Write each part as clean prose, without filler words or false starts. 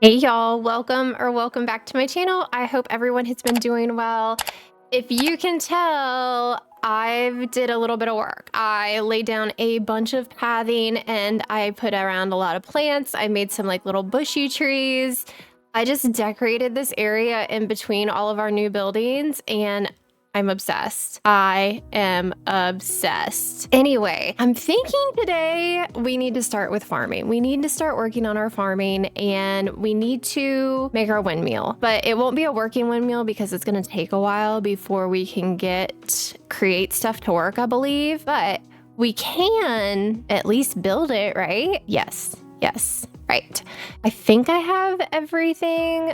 Hey y'all, welcome back to my channel. I hope everyone has been doing well. If you can tell, I've did a little bit of work. I laid down a bunch of pathing and I put around a lot of plants. I made some like little bushy trees. I just decorated this area in between all of our new buildings and I'm obsessed. I am obsessed. Anyway, I'm thinking today we need to start with farming. We need to start working on our farming and we need to make our windmill. But it won't be a working windmill because it's going to take a while before we can create stuff to work, I believe. But we can at least build it, right? Yes, right. I think I have everything.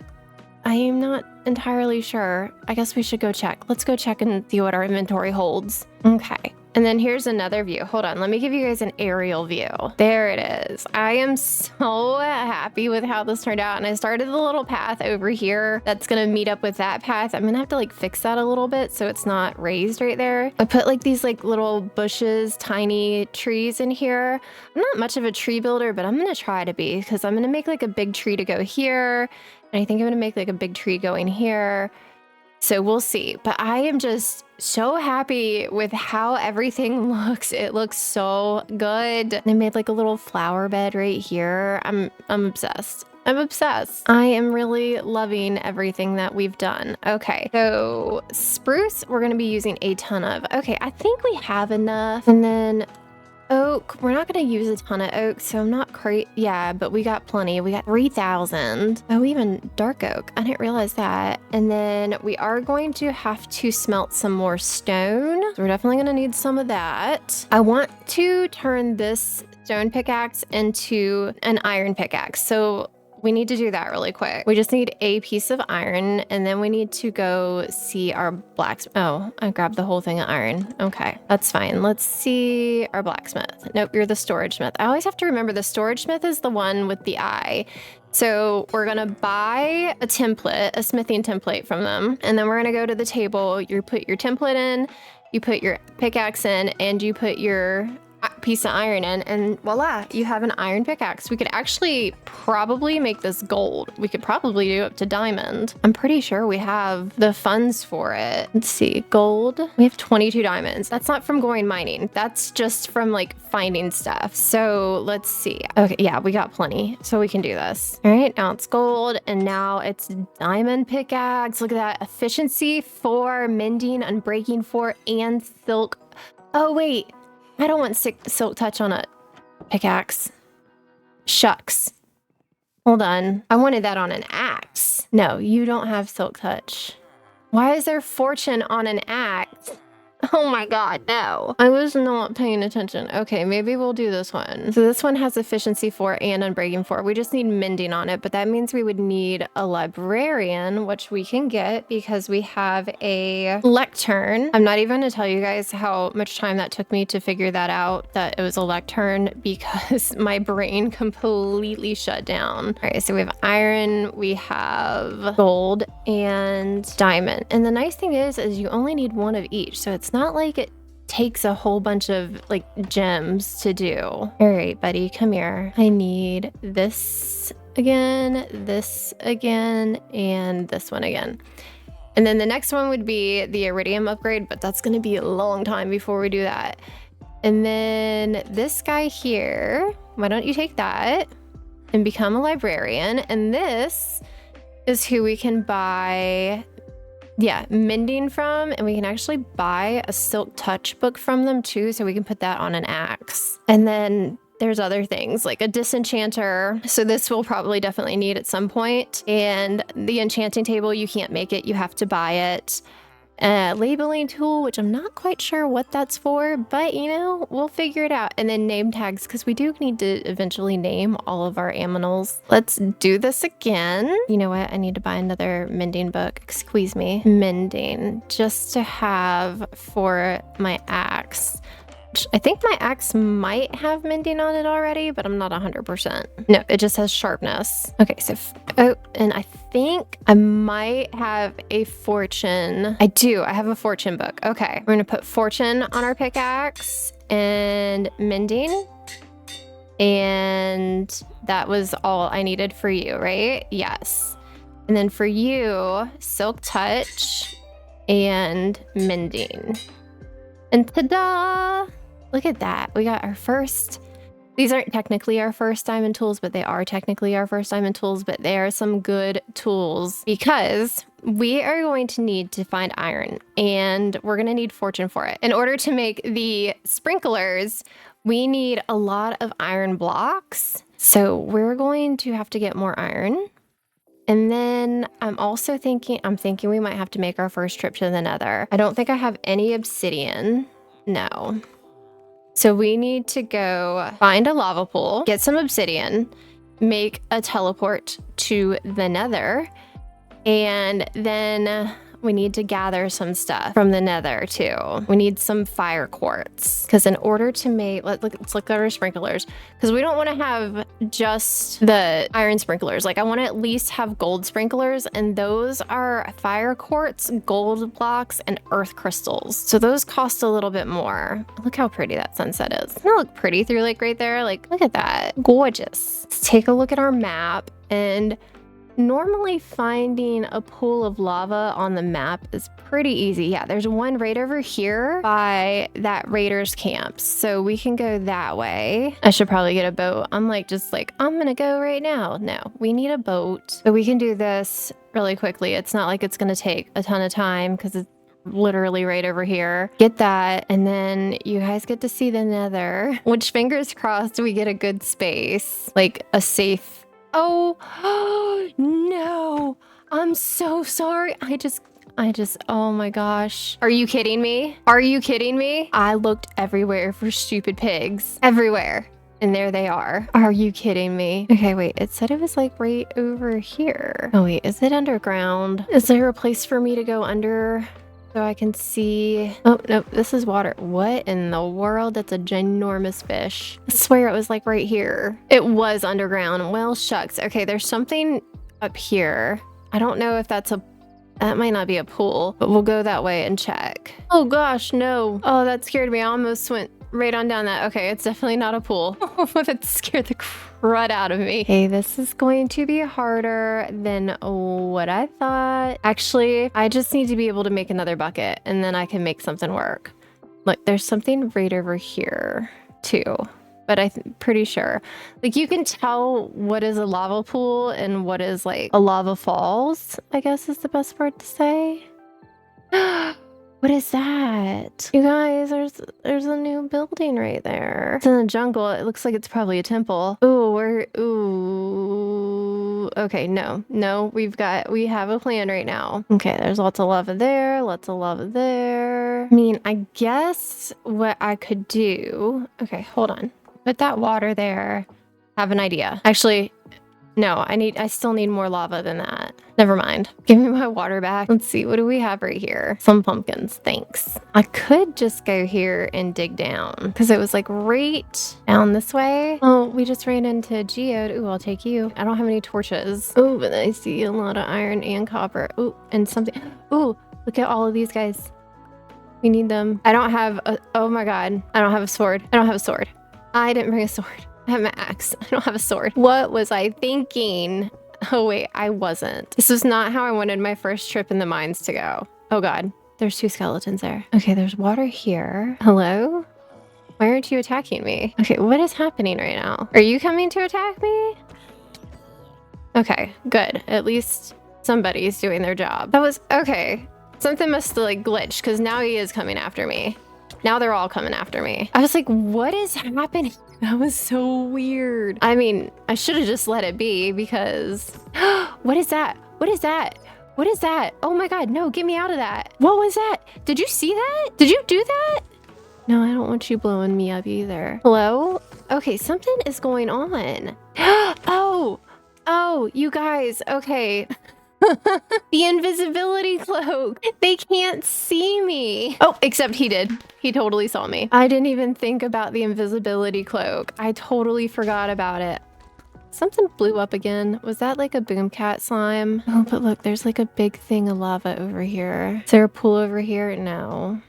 I am not entirely sure. I guess we should go check. Let's go check and see what our inventory holds. Okay. And then here's another view. Hold on. Let me give you guys an aerial view. There it is. I am so happy with how this turned out. And I started the little path over here that's going to meet up with that path. I'm going to have to like fix that a little bit so it's not raised right there. I put like these like little bushes, tiny trees in here. I'm not much of a tree builder, but I'm going to try to be because I'm going to make like a big tree to go here. And I think I'm going to make like a big tree going here. So we'll see. But I am just so happy with how everything looks. It looks so good. I made like a little flower bed right here. I'm obsessed. I'm obsessed. I am really loving everything that we've done. Okay, so spruce, we're going to be using a ton of. Okay, I think we have enough. And then oak, we're not going to use a ton of oak, so I'm not crazy. Yeah, but we got plenty. We got 3,000. Oh, even dark oak. I didn't realize that. And then we are going to have to smelt some more stone. So we're definitely going to need some of that. I want to turn this stone pickaxe into an iron pickaxe. So we need to do that really quick. We just need a piece of iron and then we need to go see our blacksmith. Oh, I grabbed the whole thing of iron. Okay, that's fine. Let's see our blacksmith. Nope, you're the storage smith. I always have to remember the storage smith is the one with the eye. So we're gonna buy a template, a smithing template from them. And then we're gonna go to the table. You put your template in, you put your pickaxe in, and you put your piece of iron in, and voila, you have an iron pickaxe. We could actually probably make this gold. We could probably do up to diamond. I'm pretty sure we have the funds for it. Let's see, gold. We have 22 diamonds. That's not from going mining. That's just from like finding stuff. So let's see. Okay, yeah, we got plenty. So we can do this. All right, now it's gold and now it's diamond pickaxe. Look at that. Efficiency 4, mending, unbreaking 4, and silk. Oh, wait. I don't want silk touch on a pickaxe. Shucks. Hold on. I wanted that on an axe. No, you don't have silk touch. Why is there fortune on an axe? Oh my god, no. I was not paying attention. Okay, maybe we'll do this one. So this one has efficiency 4 and unbreaking 4. We just need mending on it, but that means we would need a librarian, which we can get because we have a lectern. I'm not even gonna tell you guys how much time that took me to figure that out, that it was a lectern, because my brain completely shut down. All right, so we have iron, we have gold, and diamond. And the nice thing is you only need one of each, so it's not like it takes a whole bunch of like gems to do. All right, buddy, come here. I need this again, and this one again. And then the next one would be the iridium upgrade, but that's gonna be a long time before we do that. And then this guy here, why don't you take that and become a librarian? And this is who we can buy, yeah, mending from, and we can actually buy a silk touch book from them too, so we can put that on an axe. And then there's other things like a disenchanter. So this we'll probably definitely need at some point. And the enchanting table, you can't make it, you have to buy it. Labeling tool, which I'm not quite sure what that's for, but you know, we'll figure it out. And then name tags, because we do need to eventually name all of our aminals. Let's do this again. You know what? I need to buy another mending book. Excuse me. Mending, just to have for my axe. I think my axe might have mending on it already, but I'm not 100%. No, it just has sharpness. Okay, so, oh, and I think I might have a fortune. I do, I have a fortune book. Okay, we're gonna put fortune on our pickaxe and mending. And that was all I needed for you, right? Yes. And then for you, silk touch and mending. And ta-da! Look at that. We got our first. These aren't technically our first diamond tools, but they are technically our first diamond tools, but they are some good tools because we are going to need to find iron and we're going to need fortune for it. In order to make the sprinklers, we need a lot of iron blocks. So we're going to have to get more iron. And then I'm thinking we might have to make our first trip to the Nether. I don't think I have any obsidian. No. So we need to go find a lava pool, get some obsidian, make a teleport to the Nether, and then we need to gather some stuff from the Nether too. We need some fire quartz because in order to make, let's look at our sprinklers because we don't want to have just the iron sprinklers. Like I want to at least have gold sprinklers, and those are fire quartz, gold blocks, and earth crystals. So those cost a little bit more. Look how pretty that sunset is. Doesn't it look pretty through like right there? Like look at that, gorgeous. Let's take a look at our map, and normally finding a pool of lava on the map is pretty easy. Yeah, there's one right over here by that raiders camp. So we can go that way. I should probably get a boat. I'm gonna go right now. No, we need a boat. But we can do this really quickly. It's not like it's gonna take a ton of time because it's literally right over here. Get that, and then you guys get to see the Nether, which fingers crossed we get a good space, like a safe. Oh, no, I'm so sorry. I just, oh my gosh. Are you kidding me? Are you kidding me? I looked everywhere for stupid pigs, everywhere. And there they are. Are you kidding me? Okay, wait, it said it was like right over here. Oh wait, is it underground? Is there a place for me to go under? So I can see. Oh, no, this is water. What in the world? That's a ginormous fish. I swear it was like right here. It was underground. Well, shucks. Okay, there's something up here. I don't know if that might not be a pool, but we'll go that way and check. Oh gosh, no. Oh, that scared me. I almost went right on down that. Okay, it's definitely not a pool. That scared the crud out of me. Okay, this is going to be harder than what I thought. Actually, I just need to be able to make another bucket and then I can make something work. Look, there's something right over here too, but I'm pretty sure. Like you can tell what is a lava pool and what is like a lava falls, I guess is the best word to say. What is that? You guys, there's a new building right there. It's in the jungle. It looks like it's probably a temple. Ooh, okay, no, we have a plan right now. Okay, there's lots of lava there, lots of lava there. I mean, I guess what I could do, okay, hold on. Put that water there. Have an idea. Actually, no, I still need more lava than that. Never mind. Give me my water back. Let's see, what do we have right here? Some pumpkins, thanks. I could just go here and dig down because it was like right down this way. Oh, we just ran into a geode. Ooh, I'll take you. I don't have any torches. Oh, but I see a lot of iron and copper. Ooh, and something. Ooh, look at all of these guys. We need them. I don't have oh my God. I don't have a sword. I don't have a sword. I didn't bring a sword. I have my axe. I don't have a sword. What was I thinking? Oh wait, I wasn't. This was not how I wanted my first trip in the mines to go. Oh God, there's 2 skeletons there. Okay, there's water here. Hello? Why aren't you attacking me? Okay, what is happening right now? Are you coming to attack me? Okay, good. At least somebody's doing their job. That was, okay. Something must have like glitched because now he is coming after me. Now they're all coming after me. I was like, what is happening? That was so weird. I mean, I should have just let it be because what is that? What is that? What is that? Oh my God, no, get me out of that. What was that? Did you see that? Did you do that? No, I don't want you blowing me up either. Hello? Okay, something is going on. Oh, you guys, okay. The invisibility cloak. They can't see me. Oh, except he did. He totally saw me. I didn't even think about the invisibility cloak. I totally forgot about it. Something blew up again. Was that like a boomcat slime? Oh, but look, there's like a big thing of lava over here. Is there a pool over here? No.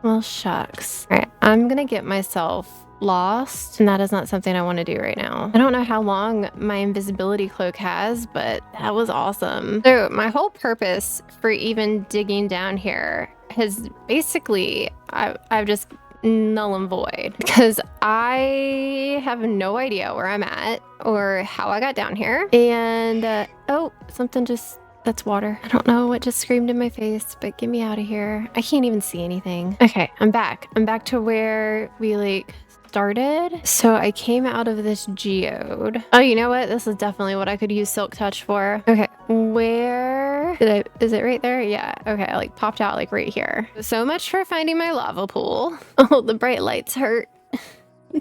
Well, shucks. All right, I'm gonna get myself lost, and that is not something I want to do right now. I don't know how long my invisibility cloak has, but that was awesome. So my whole purpose for even digging down here has basically, I've just null and void because I have no idea where I'm at or how I got down here. And oh, something just, that's water. I don't know what just screamed in my face, but get me out of here. I can't even see anything. Okay, I'm back. I'm back to where we like started. So I came out of this geode. Oh, you know what? This is definitely what I could use Silk Touch for. Okay, where is it right there? Yeah, okay, I like popped out like right here. So much for finding my lava pool. Oh, the bright lights hurt.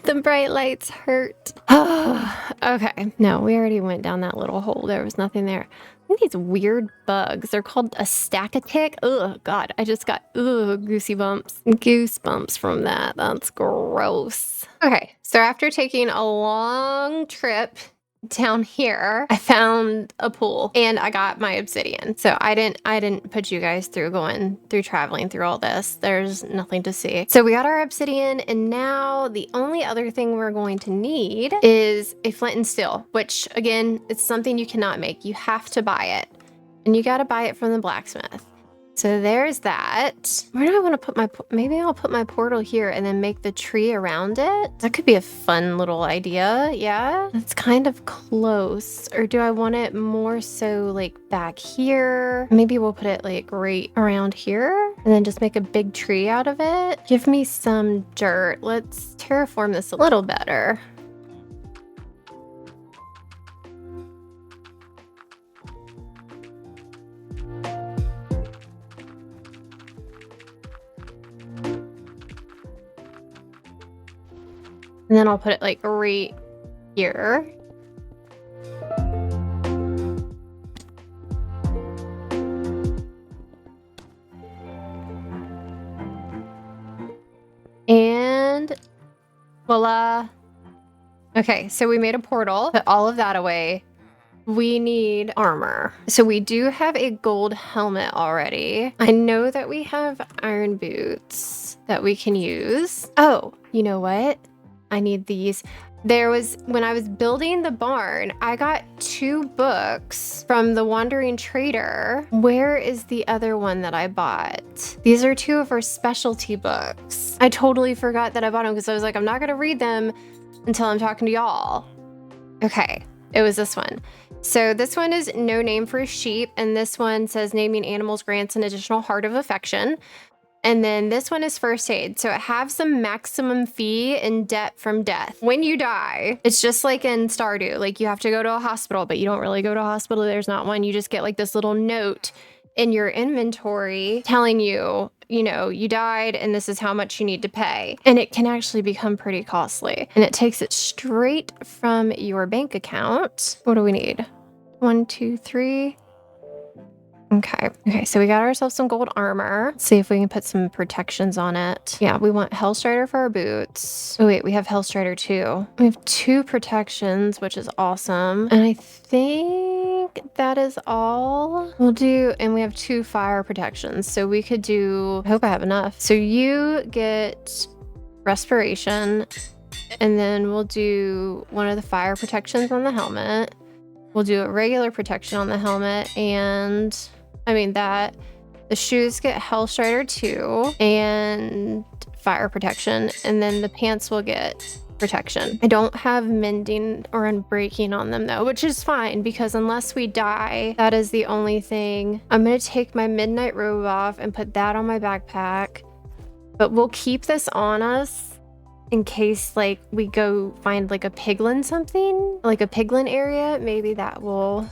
The bright lights hurt. Okay, no, we already went down that little hole. There was nothing there. Look at these weird bugs. They're called a stack-a-tick. Oh God, I just got goosebumps from that. That's gross. Okay, so after taking a long trip down here, I found a pool and I got my obsidian. So I didn't put you guys through traveling through all this. There's nothing to see. So we got our obsidian, and now the only other thing we're going to need is a flint and steel, which again, it's something you cannot make. You have to buy it, and you got to buy it from the blacksmith. So there's that. Where do I want to put my, maybe I'll put my portal here and then make the tree around it. That could be a fun little idea. Yeah, that's kind of close. Or do I want it more so like back here? Maybe we'll put it like right around here and then just make a big tree out of it. Give me some dirt. Let's terraform this a little better. And then I'll put it like right here. And voila. Okay, so we made a portal, put all of that away. We need armor. So we do have a gold helmet already. I know that we have iron boots that we can use. Oh, you know what? I need these. When I was building the barn, I got 2 books from the Wandering Trader. Where is the other one that I bought? These are 2 of our specialty books. I totally forgot that I bought them because I was like, I'm not gonna read them until I'm talking to y'all. Okay, it was this one. So this one is No Name for a Sheep, and this one says naming animals grants an additional heart of affection. And then this one is first aid. So it has some maximum fee in debt from death. When you die, it's just like in Stardew. Like you have to go to a hospital, but you don't really go to a hospital. There's not one. You just get like this little note in your inventory telling you, you know, you died and this is how much you need to pay. And it can actually become pretty costly. And it takes it straight from your bank account. What do we need? 1, 2, 3. Okay, so we got ourselves some gold armor. Let's see if we can put some protections on it. Yeah, we want Hellstrider for our boots. Oh wait, we have Hellstrider too. We have 2 protections, which is awesome. And I think that is all we'll do. And we have 2 fire protections. So we could do, I hope I have enough. So you get respiration, and then we'll do one of the fire protections on the helmet. We'll do a regular protection on the helmet, and I mean that the shoes get Hellstrider 2 and fire protection, and then the pants will get protection. I don't have mending or unbreaking on them though, which is fine because unless we die, that is the only thing. I'm gonna take my midnight robe off and put that on my backpack, but we'll keep this on us in case like we go find like a piglin something, like a piglin area. Maybe that'll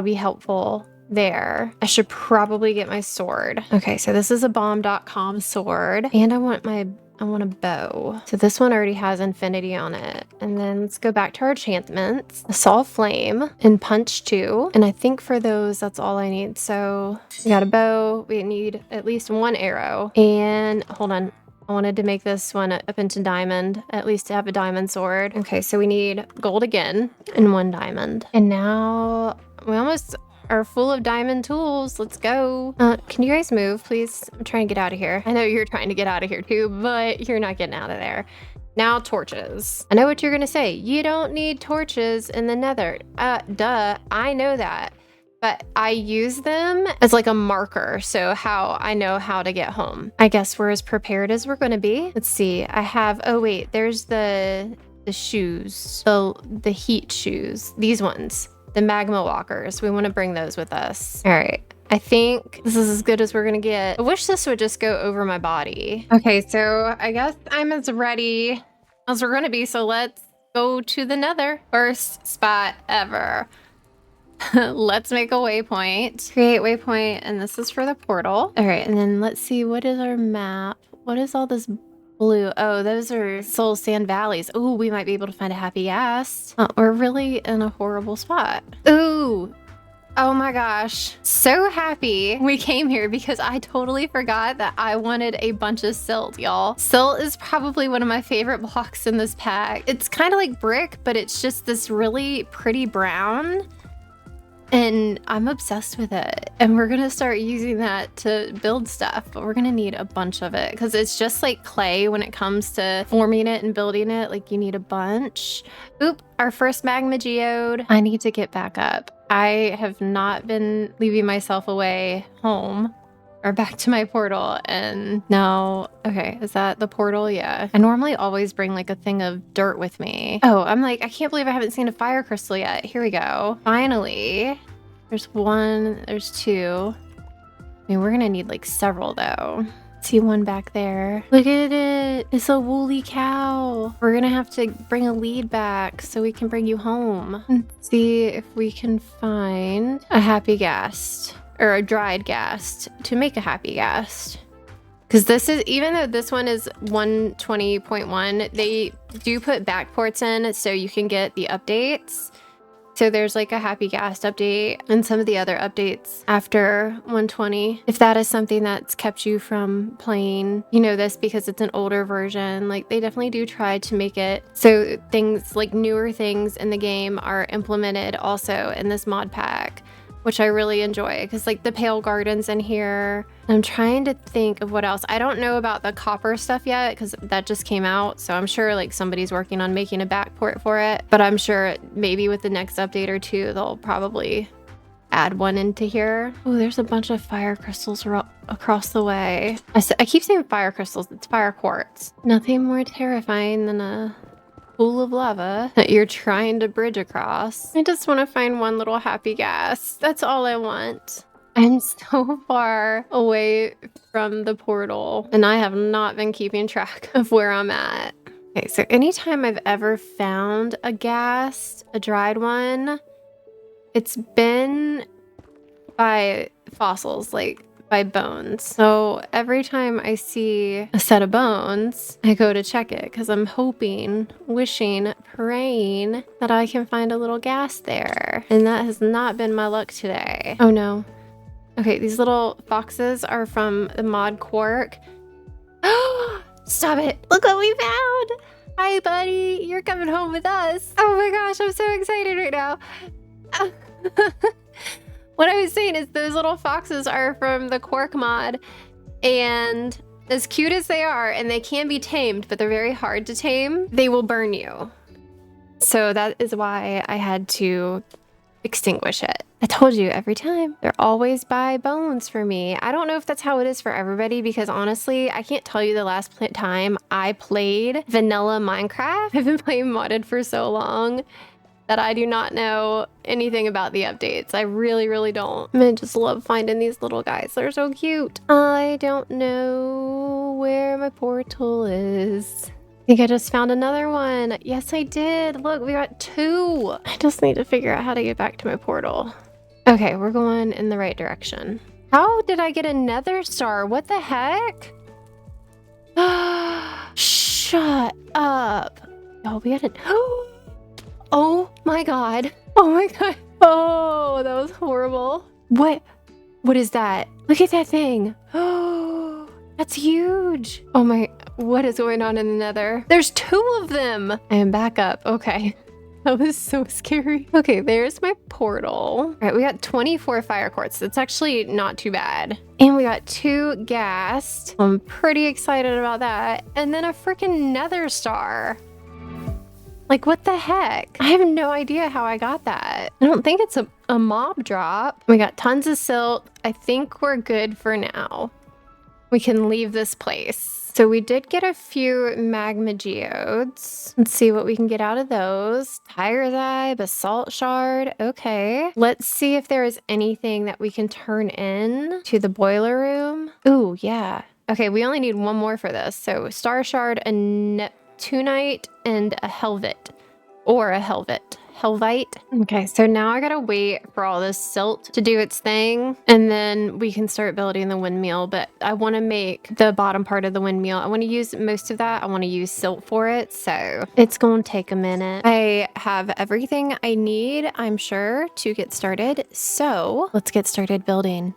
be helpful there. I should probably get my sword. Okay, so this is a bomb.com sword, and I want a bow. So this one already has infinity on it. And then let's go back to our enchantments. Assault Flame and Punch 2. And I think for those, that's all I need. So we got a bow. We need at least 1 arrow. And hold on. I wanted to make this one up into diamond, at least to have a diamond sword. Okay, so we need gold again and 1 diamond. And now we almost are full of diamond tools. Let's go. Can you guys move, please? I'm trying to get out of here. I know you're trying to get out of here too, but you're not getting out of there. Now torches. I know what you're gonna say. You don't need torches in the nether. Duh, I know that. But I use them as like a marker, so how I know how to get home. I guess we're as prepared as we're gonna be. Let's see, I have, oh wait, there's the shoes, the heat shoes, these ones, the magma walkers. We wanna bring those with us. All right. I think this is as good as we're gonna get. I wish this would just go over my body. Okay, so I guess I'm as ready as we're gonna be, so let's go to the nether. First spot ever. Let's make a waypoint. Create waypoint, and this is for the portal. All right, and then let's see, what is our map? What is all this blue? Oh, those are soul sand valleys. Oh, we might be able to find a happy gas. Oh, we're really in a horrible spot. Ooh. Oh my gosh, so happy we came here because I totally forgot that I wanted a bunch of silt, y'all. Silt is probably one of my favorite blocks in this pack. It's kind of like brick, but it's just this really pretty brown. And I'm obsessed with it. And we're gonna start using that to build stuff, but we're gonna need a bunch of it because it's just like clay when it comes to forming it and building it. Like you need a bunch. Oop, our first magma geode. I need to get back up. I have not been leaving myself away home or back to my portal, and now, okay, is that the portal? Yeah. I normally always bring like a thing of dirt with me. Oh, I'm like, I can't believe I haven't seen a fire crystal yet. Here we go. Finally. There's one, there's two. I mean, we're gonna need like several though. See one back there. Look at it. It's a woolly cow. We're gonna have to bring a lead back so we can bring you home. Let's see if we can find a happy ghast. Or a dried ghast to make a happy ghast. Because this is, even though this one is 120.1, they do put backports in so you can get the updates. So there's like a happy ghast update and some of the other updates after 120. If that is something that's kept you from playing, you know this because it's an older version. Like they definitely do try to make it so things like newer things in the game are implemented also in this mod pack, which I really enjoy because like the Pale Gardens in here. I'm trying to think of what else. I don't know about the copper stuff yet because that just came out. So I'm sure like somebody's working on making a backport for it, but I'm sure maybe with the next update or two, they'll probably add one into here. Oh, there's a bunch of fire crystals across the way. I keep saying fire crystals, it's fire quartz. Nothing more terrifying than a pool of lava that you're trying to bridge across. I just want to find one little happy ghast. That's all I want. I'm so far away from the portal and I have not been keeping track of where I'm at. Okay, so anytime I've ever found a ghast, a dried one, it's been by fossils, like by bones. So every time I see a set of bones, I go to check it because I'm hoping, wishing, praying that I can find a little ghast there. And that has not been my luck today. Oh no. Okay, these little foxes are from the mod Quark. Stop it. Look what we found. Hi, buddy. You're coming home with us. Oh my gosh, I'm so excited right now. What I was saying is those little foxes are from the Quark mod, and as cute as they are, and they can be tamed, but they're very hard to tame, they will burn you. So that is why I had to extinguish it. I told you every time. They're always by bones for me. I don't know if that's how it is for everybody because honestly, I can't tell you the last time I played vanilla Minecraft. I've been playing modded for so long that I do not know anything about the updates. I really, really don't. I just love finding these little guys. They're so cute. I don't know where my portal is. I think I just found another one. Yes, I did. Look, we got two. I just need to figure out how to get back to my portal. Okay, we're going in the right direction. How did I get a nether star? What the heck? Shut up. Oh, we got it. Oh my god. Oh my god. Oh, that was horrible. What is that? Look at that thing. Oh, that's huge. Oh my, what is going on in the nether? There's two of them. I am back up. Okay. That was so scary. Okay, there's my portal. All right, we got 24 fire quartz. That's actually not too bad. And we got 2 ghast. I'm pretty excited about that. And then a freaking nether star. Like, what the heck? I have no idea how I got that. I don't think it's a mob drop. We got tons of silt. I think we're good for now. We can leave this place. So we did get a few magma geodes. Let's see what we can get out of those. Tiger's eye, basalt shard. Okay. Let's see if there is anything that we can turn in to the boiler room. Ooh, yeah. Okay, we only need 1 more for this. So star shard, a Neptunite, and a helvet. Or a helvite. Okay, so now I gotta wait for all this silt to do its thing, and then we can start building the windmill. But I want to make the bottom part of the windmill. I want to use most of that. I want to use silt for it, so it's gonna take a minute. I have everything I need, I'm sure, to get started. So let's get started building.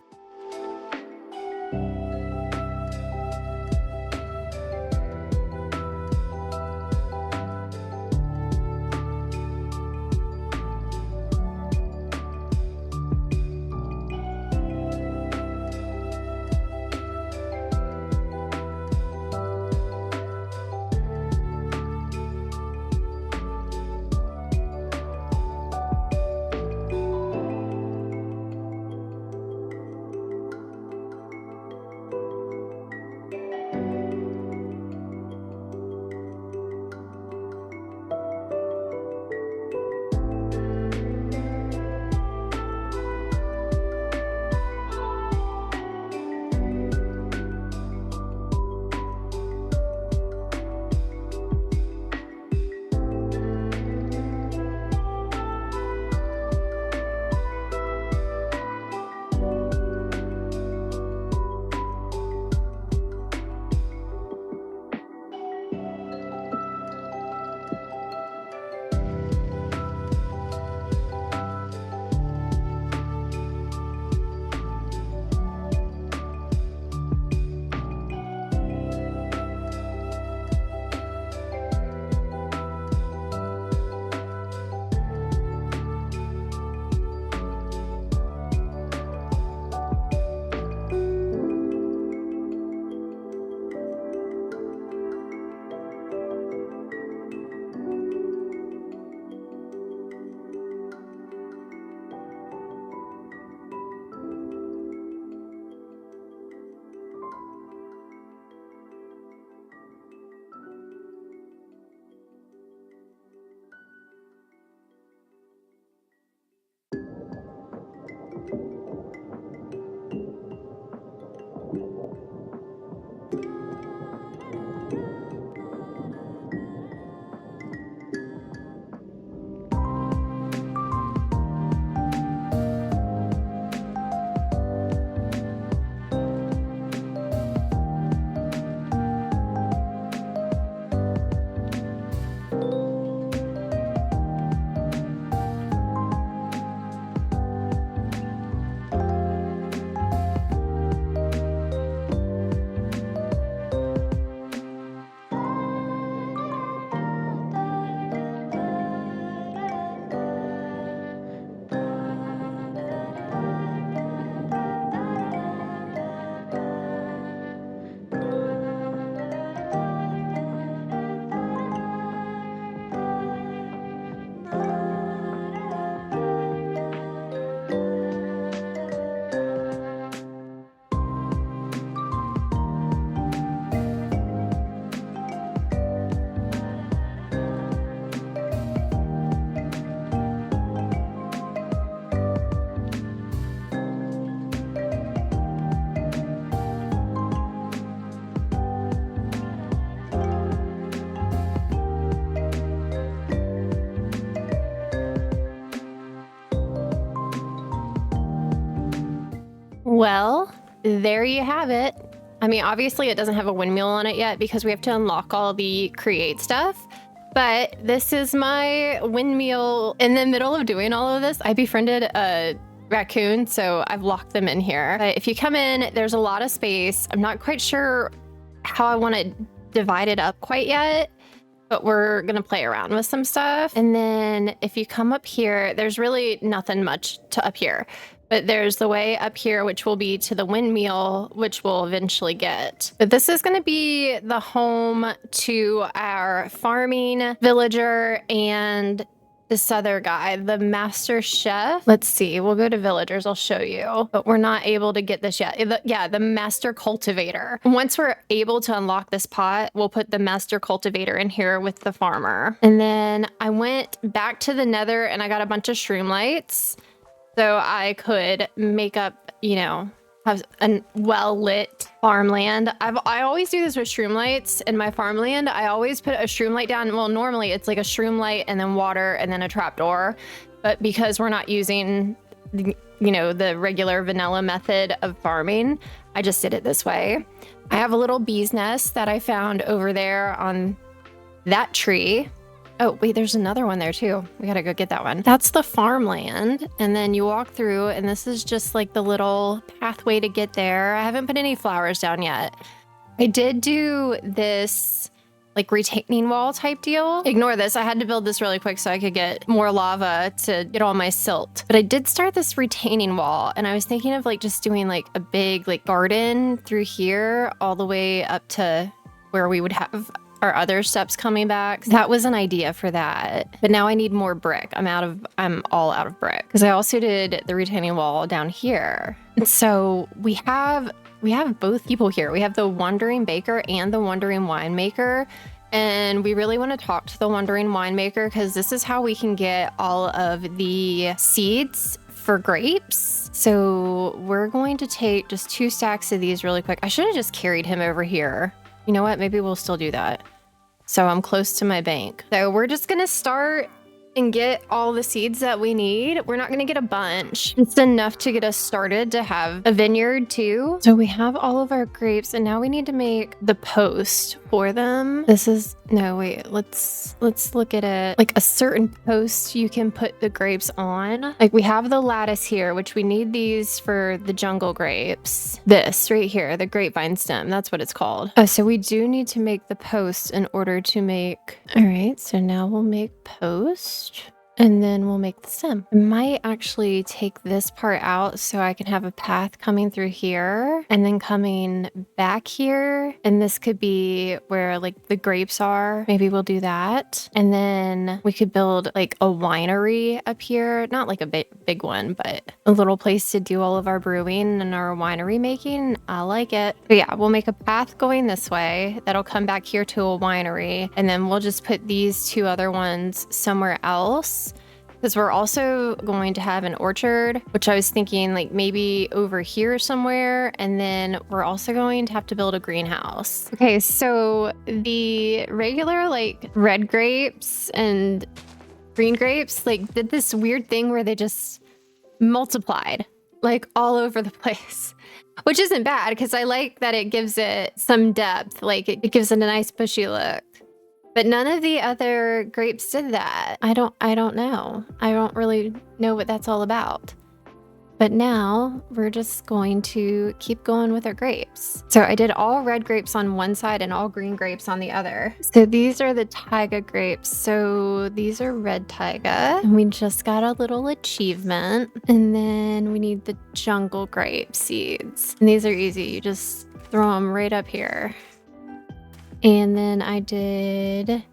Well, there you have it. I mean, obviously it doesn't have a windmill on it yet because we have to unlock all the create stuff. But this is my windmill. In the middle of doing all of this, I befriended a raccoon, so I've locked them in here. But if you come in, there's a lot of space. I'm not quite sure how I want to divide it up quite yet. but we're gonna play around with some stuff. And then if you come up here, there's really nothing much to up here. But there's the way up here, which will be to the windmill, which we'll eventually get. But this is going to be the home to our farming villager and this other guy, the master chef. Let's see, we'll go to villagers, I'll show you. But we're not able to get this yet. Yeah, the master cultivator. Once we're able to unlock this pot, we'll put the master cultivator in here with the farmer. And then I went back to the nether and I got a bunch of shroom lights. So I could make up, you know, have a well-lit farmland. I always do this with shroom lights in my farmland. I always put a shroom light down. Well, normally it's like a shroom light and then water and then a trapdoor. But because we're not using, you know, the regular vanilla method of farming, I just did it this way. I have a little bee's nest that I found over there on that tree. Oh, wait, there's another one there too. We gotta go get that one. That's the farmland. And then you walk through and this is just like the little pathway to get there. I haven't put any flowers down yet. I did do this like retaining wall type deal. Ignore this. I had to build this really quick so I could get more lava to get all my silt. But I did start this retaining wall and I was thinking of like just doing like a big like garden through here all the way up to where we would have our other steps coming back. That was an idea for that. But now I need more brick. I'm all out of brick. Because I also did the retaining wall down here. And so we have both people here. We have the wandering baker and the wandering winemaker. And we really want to talk to the wandering winemaker because this is how we can get all of the seeds for grapes. So we're going to take just 2 stacks of these really quick. I should have just carried him over here. You know what? Maybe we'll still do that. So I'm close to my bank. So we're just gonna start and get all the seeds that we need. We're not gonna get a bunch. It's enough to get us started to have a vineyard too. So we have all of our grapes and now we need to make the post for them. This is, no, wait, let's look at it. Like a certain post you can put the grapes on. Like we have the lattice here, which we need these for the jungle grapes. This right here, the grapevine stem, that's what it's called. Oh, so we do need to make the post in order to make, all right, so now we'll make post. And then we'll make the stem. I might actually take this part out so I can have a path coming through here and then coming back here. And this could be where like the grapes are. Maybe we'll do that. And then we could build like a winery up here. Not like a big one, but a little place to do all of our brewing and our winery making. I like it. But yeah, we'll make a path going this way. That'll come back here to a winery. And then we'll just put these 2 other ones somewhere else. Because we're also going to have an orchard, which I was thinking like maybe over here somewhere. And then we're also going to have to build a greenhouse. Okay, so the regular like red grapes and green grapes like did this weird thing where they just multiplied like all over the place. Which isn't bad because I like that it gives it some depth. Like it gives it a nice bushy look. But none of the other grapes did that. I don't know. I don't really know what that's all about. But now we're just going to keep going with our grapes. So I did all red grapes on one side and all green grapes on the other. So these are the taiga grapes. So these are red taiga. And we just got a little achievement. And then we need the jungle grape seeds. And these are easy. You just throw them right up here. And then I did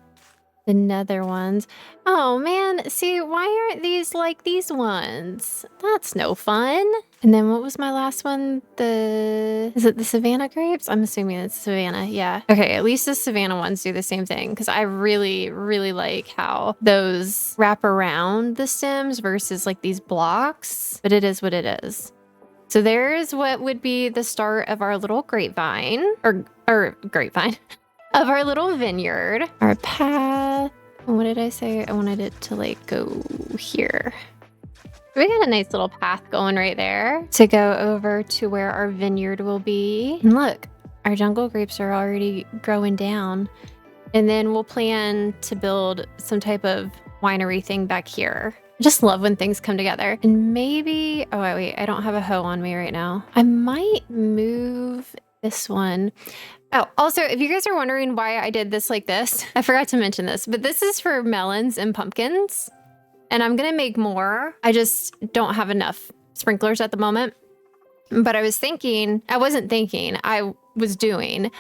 the nether ones. Oh man, see, why aren't these like these ones? That's no fun. And then what was my last one? Is it the Savannah grapes? I'm assuming it's Savannah, yeah. Okay, at least the Savannah ones do the same thing because I really, really like how those wrap around the stems versus like these blocks, but it is what it is. So there's what would be the start of our little grapevine, or grapevine. Of our little vineyard, our path. What did I say? I wanted it to like go here. We got a nice little path going right there to go over to where our vineyard will be. And look, our jungle grapes are already growing down. And then we'll plan to build some type of winery thing back here. I just love when things come together. And maybe, oh wait, I don't have a hoe on me right now. I might move this one. Oh, also, if you guys are wondering why I did this like this, I forgot to mention this, but this is for melons and pumpkins. And I'm going to make more. I just don't have enough sprinklers at the moment. But I was thinking, I wasn't thinking, I was doing,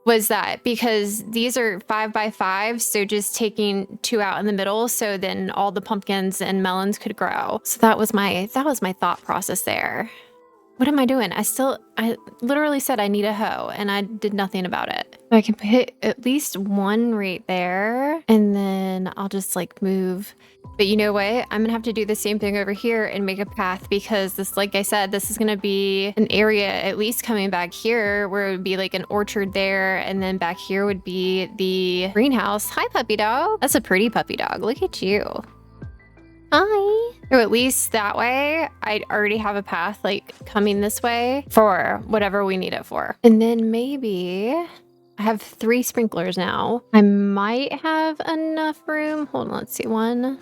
was that because these are 5x5, so just taking 2 out in the middle, so then all the pumpkins and melons could grow. So that was my thought process there. What am I doing? I literally said I need a hoe and I did nothing about it. So I can put at least one right there and then I'll just like move. But you know what? I'm gonna have to do the same thing over here and make a path because this, like I said, this is gonna be an area at least coming back here where it would be like an orchard there. And then back here would be the greenhouse. Hi, puppy dog. That's a pretty puppy dog. Look at you. Hi. Or at least that way, I'd already have a path like coming this way for whatever we need it for. And then maybe I have 3 sprinklers now. I might have enough room. Hold on, let's see. 1,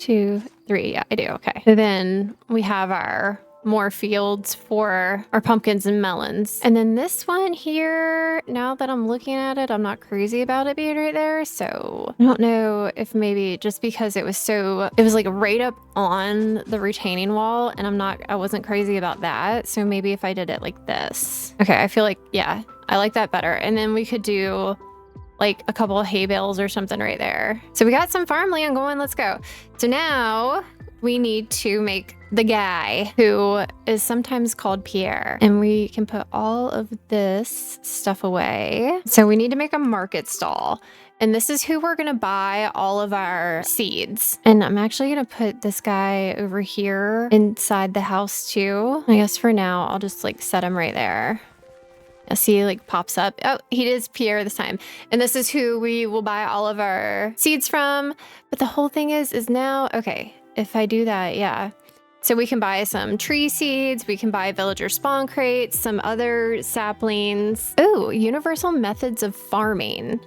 2, 3. Yeah, I do. Okay. So then we have our more fields for our pumpkins and melons. And then this one here, now that I'm looking at it, I'm not crazy about it being right there. So I don't know if maybe just because it was like right up on the retaining wall and I wasn't crazy about that. So maybe if I did it like this. Okay, I feel like, yeah, I like that better. And then we could do like a couple of hay bales or something right there. So we got some farmland going, let's go. So now we need to make the guy who is sometimes called Pierre, and we can put all of this stuff away. So we need to make a market stall, and this is who we're gonna buy all of our seeds. And I'm actually gonna put this guy over here inside the house too. I guess for now, I'll just like set him right there. I see he like pops up. Oh, he is Pierre this time. And this is who we will buy all of our seeds from. But the whole thing is now, okay, if I do that, yeah. So we can buy some tree seeds, we can buy villager spawn crates, some other saplings. Oh, universal methods of farming.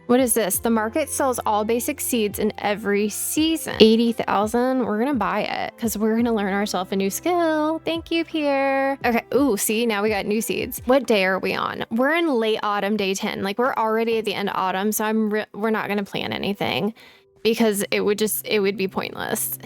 What is this? The market sells all basic seeds in every season. 80,000, we're gonna buy it because we're gonna learn ourselves a new skill. Thank you, Pierre. Okay, ooh, see, now we got new seeds. What day are we on? We're in late autumn, day 10. Like we're already at the end of autumn, so we're not gonna plant anything because it would be pointless.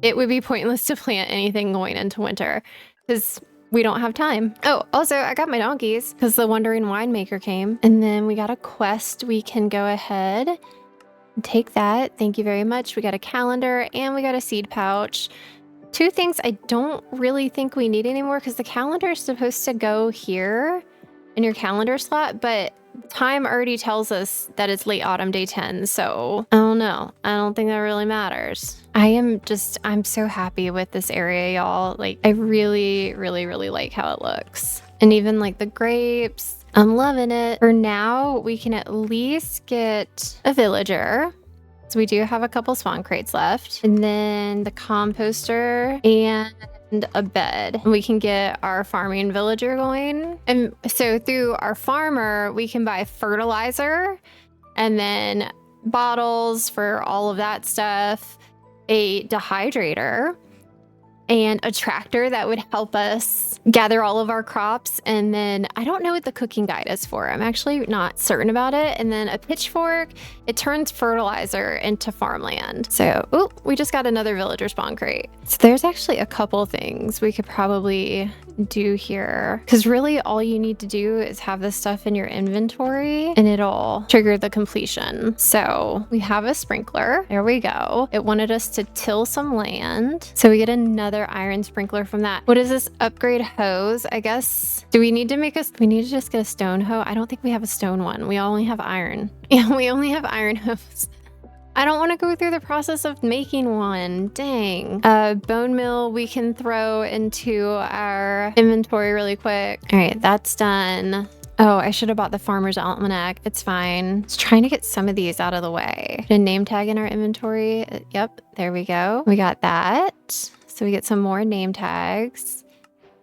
It would be pointless to plant anything going into winter because we don't have time. Oh, also, I got my donkeys because the Wandering Winemaker came. And then we got a quest. We can go ahead and take that. Thank you very much. We got a calendar and we got a seed pouch. 2 things I don't really think we need anymore because the calendar is supposed to go here in your calendar slot, but time already tells us that it's late autumn, day 10. So I don't know. I don't think that really matters. I'm so happy with this area, y'all. Like I really, really, really like how it looks. And even like the grapes, I'm loving it. For now, we can at least get a villager. So we do have a couple spawn crates left. And then the composter and a bed. And we can get our farming villager going. And so through our farmer, we can buy fertilizer and then bottles for all of that stuff, a dehydrator, and a tractor that would help us gather all of our crops. And then I don't know what the cooking guide is for. I'm actually not certain about it. And then a pitchfork, it turns fertilizer into farmland. So, oh, we just got another villager spawn crate. So there's actually a couple things we could probably do here. Because really all you need to do is have this stuff in your inventory and it'll trigger the completion. So we have a sprinkler. There we go. It wanted us to till some land. So we get another iron sprinkler from that. What is this? Upgrade hose, I guess. Do we need to just get a stone hoe? I don't think we have a stone one. We only have iron. Yeah, we only have iron hose. I don't want to go through the process of making one. Dang. Bone meal we can throw into our inventory really quick. All right, that's done. Oh, I should have bought the Farmer's Almanac. It's fine. Just trying to get some of these out of the way. Put a name tag in our inventory. Yep, there we go. We got that. So we get some more name tags.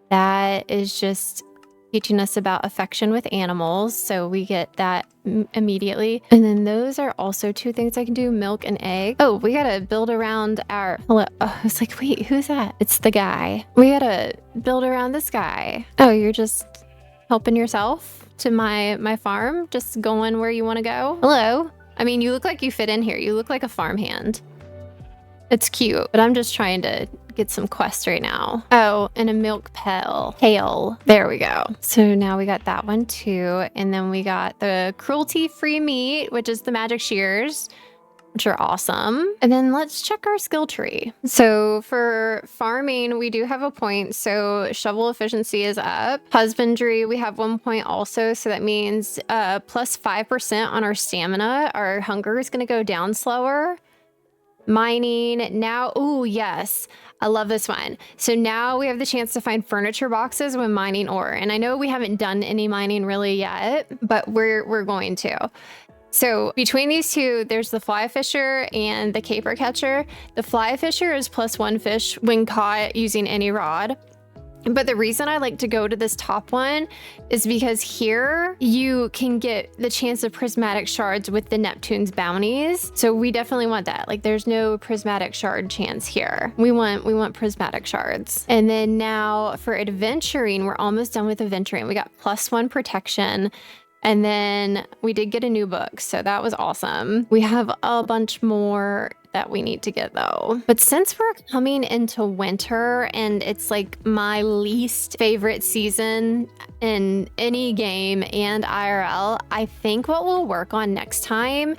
That is just teaching us about affection with animals. So we get that immediately. And then those are also 2 things I can do, milk and egg. Oh, we gotta build around our, hello. Oh, I was like, wait, who's that? It's the guy. We gotta build around this guy. Oh, you're just helping yourself to my farm, just going where you want to go. Hello. I mean, you look like you fit in here. You look like a farmhand. It's cute, but I'm just trying to get some quests right now. Oh, and a milk pail. There we go. So now we got that one too. And then we got the cruelty-free meat, which is the magic shears, which are awesome. And then let's check our skill tree. So for farming, we do have a point. So shovel efficiency is up. Husbandry, we have 1 point also. So that means plus 5% on our stamina. Our hunger is going to go down slower. Mining now. Oh, yes. I love this one. So now we have the chance to find furniture boxes when mining ore. And I know we haven't done any mining really yet, but we're going to. So between these two, there's the fly fisher and the caper catcher. The fly fisher is +1 fish when caught using any rod. But the reason I like to go to this top one is because here you can get the chance of prismatic shards with the Neptune's bounties. So we definitely want that. Like there's no prismatic shard chance here. We want prismatic shards. And then now for adventuring, we're almost done with adventuring. We got +1 protection. And then we did get a new book, so that was awesome. We have a bunch more that we need to get though. But since we're coming into winter and it's like my least favorite season in any game and IRL, I think what we'll work on next time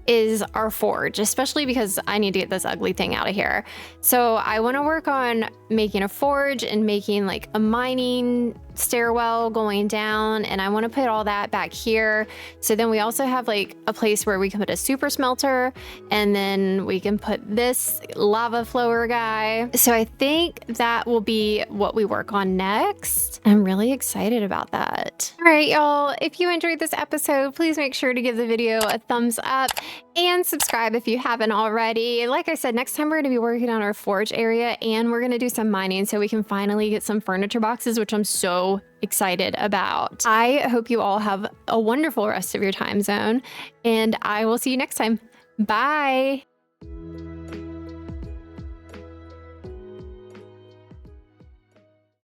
is our forge, especially because I need to get this ugly thing out of here. So I want to work on making a forge and making like a mining stairwell going down, and I want to put all that back here. So then we also have like a place where we can put a super smelter, and then we can put this lava flower guy. So I think that will be what we work on next. I'm really excited about that. All right, y'all, if you enjoyed this episode, please make sure to give the video a thumbs up and subscribe if you haven't already. Like I said, next time we're going to be working on our forge area, and we're going to do some mining so we can finally get some furniture boxes, which I'm so excited about. I hope you all have a wonderful rest of your time zone, and I will see you next time. Bye.